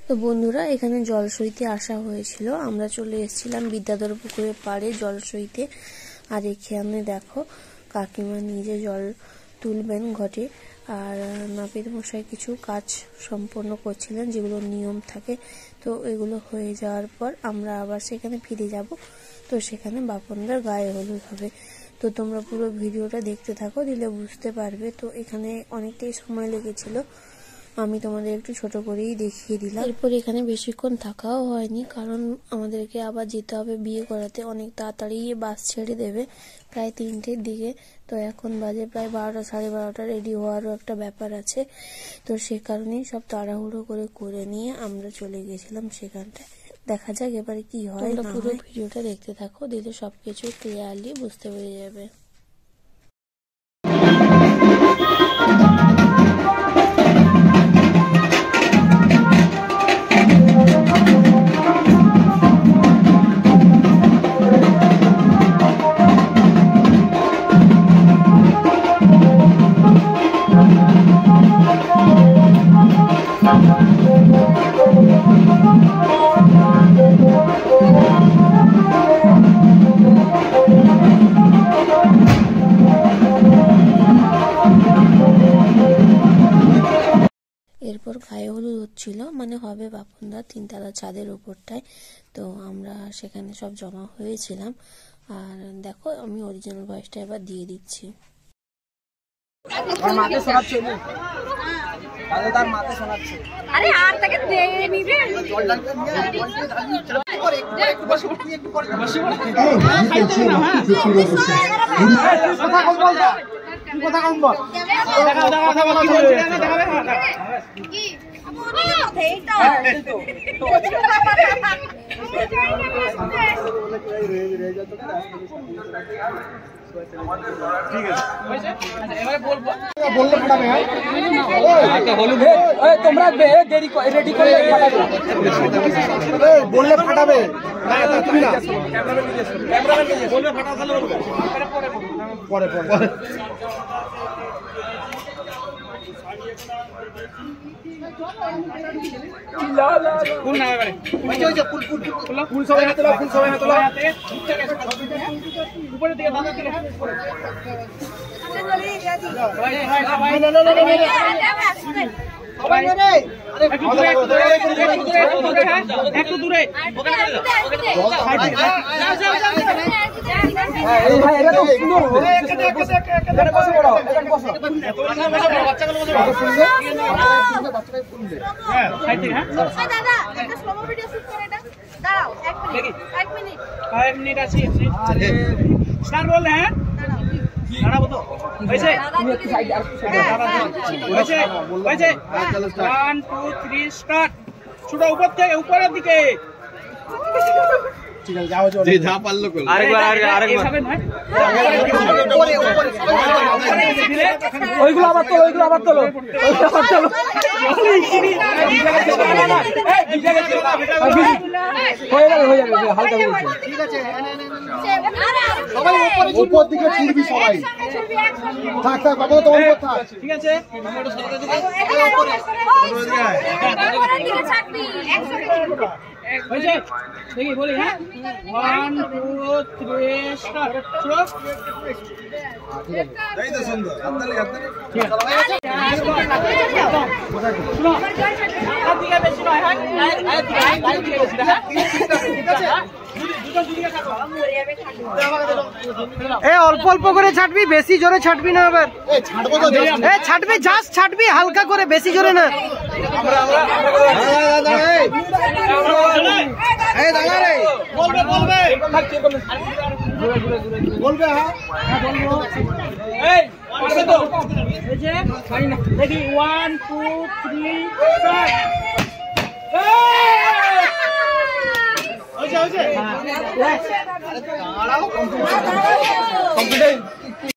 তো বন্ধুরা এখানে জল সইতে আসা হয়েছিল, আমরা চলে এসেছিলাম বিদ্যাধর পুকুরের পাড়ে জল সইতে। আর এখানে দেখো কাকিমা নিজে জল তুলবেন ঘটে, আর নাপিত মশাই কিছু কাজ সম্পন্ন করছিলেন যেগুলো নিয়ম থাকে। তো এগুলো হয়ে যাওয়ার পর আমরা আবার সেখানে ফিরে যাব। তো সেখানে বাপনদার গায়ে হলুদ হবে। তো তোমরা পুরো ভিডিওটা দেখতে থাকো, দিলে বুঝতে পারবে। তো এখানে অনেকটাই সময় লেগেছিল, আমি তোমাদের একটু ছোট করেই দেখিয়ে দিলাম। এরপর এখানে বেশিক্ষণ থাকাও হয়নি, কারণ আমাদেরকে আবার যেতে হবে বিয়ে করাতে। অনেক তাড়াতাড়ি বাস ছেড়ে দেবে, প্রায় 3টের দিকে। তো এখন বাজে প্রায় 12টা, 12:30। রেডি হওয়ারও একটা ব্যাপার আছে। তো সে কারণেই সব তাড়াহুড়ো করে নিয়ে আমরা চলে গেছিলাম সেখানটায়। দেখা যাক এবারে কি হয়। পুরো ভিডিওটা দেখতে থাকো, দিলে সবকিছু ক্লিয়ারলি বুঝতে পেরে যাবে। এরপর গায়ে হলুদ হচ্ছিল, মানে হবে বাপনদা 3তলা ছাদের উপরটায়। তো আমরা সেখানে সব জমা হয়েছিলাম। আর দেখো আমি অরিজিনাল ভয়েসটা এবার দিয়ে দিচ্ছি। কথা কম বল, বললে ফাটাবে, পরে ফুল না এবারে ফুল সবাই হাতে দাও, ফুল সবাই হাতে দাও, উপরে দিকে দাও, একটু দূরে উপর থেকে উপরের দিকে। ঠিক আছে, যাও চলো, যা পারলো করো। আরেকবার ওইগুলো আবার তোলো, হয়ে যাবে হালকা। ঠিক আছে, সবাই উপর দিকে ছুটবি, সবাই থাক বাবা, তোমার উপর থাক। ঠিক আছে, দেখি বলি, হ্যাঁ 1 2 3 স্টার্ট। এই তো সুন্দর, হাততালি ঠিক আছে। শুনো, হাত দিকে বেশি নয়, হ্যাঁ লাইট দিকে বেশি, হ্যাঁ ঠিক আছে। অল্প অল্প করে ছাড়বি, বেশি জোরে ছাড়বি না। আবার ছাড়বি, জাস্ট ছাড়বি হালকা করে, বেশি জোরে না। দেখি 1 2 3 স্টার্ট।